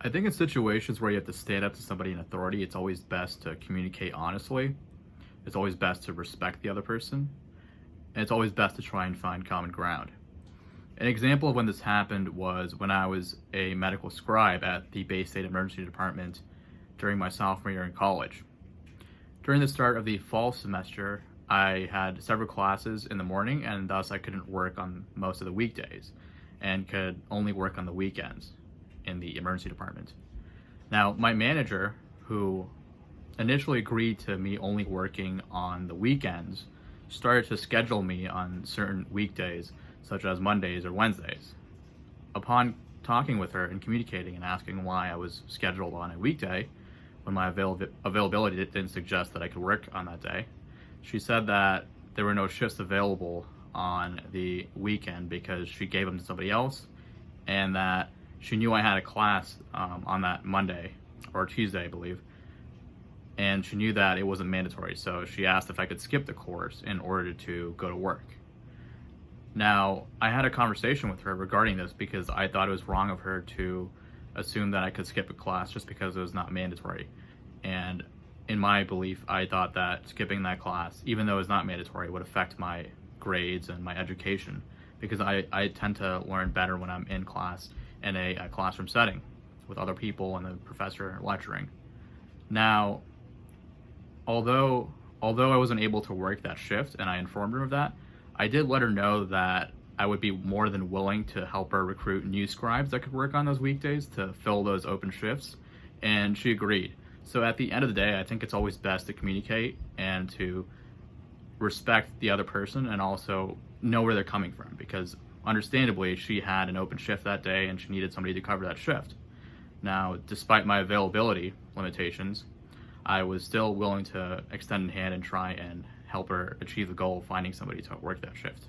I think in situations where you have to stand up to somebody in authority, it's always best to communicate honestly. It's always best to respect the other person. And it's always best to try and find common ground. An example of when this happened was when I was a medical scribe at the Bay State Emergency Department during my sophomore year in college. During the start of the fall semester, I had several classes in the morning, and thus I couldn't work on most of the weekdays and could only work on the weekends in the emergency department. Now, my manager, who initially agreed to me only working on the weekends, started to schedule me on certain weekdays, such as Mondays or Wednesdays. Upon talking with her and communicating and asking why I was scheduled on a weekday, when my availability didn't suggest that I could work on that day, she said that there were no shifts available on the weekend because she gave them to somebody else, and that she knew I had a class on that Monday or Tuesday, I believe, and she knew that it wasn't mandatory, so she asked if I could skip the course in order to go to work. Now, I had a conversation with her regarding this because I thought it was wrong of her to assume that I could skip a class just because it was not mandatory. And in my belief, I thought that skipping that class, even though it's not mandatory, would affect my grades and my education, because I tend to learn better when I'm in class in a classroom setting with other people and the professor lecturing. Now, although I wasn't able to work that shift and I informed her of that, I did let her know that I would be more than willing to help her recruit new scribes that could work on those weekdays to fill those open shifts, and she agreed. So at the end of the day, I think it's always best to communicate and to respect the other person and also know where they're coming from, because understandably she had an open shift that day and she needed somebody to cover that shift. Now, despite my availability limitations, I was still willing to extend a hand and try and help her achieve the goal of finding somebody to work that shift.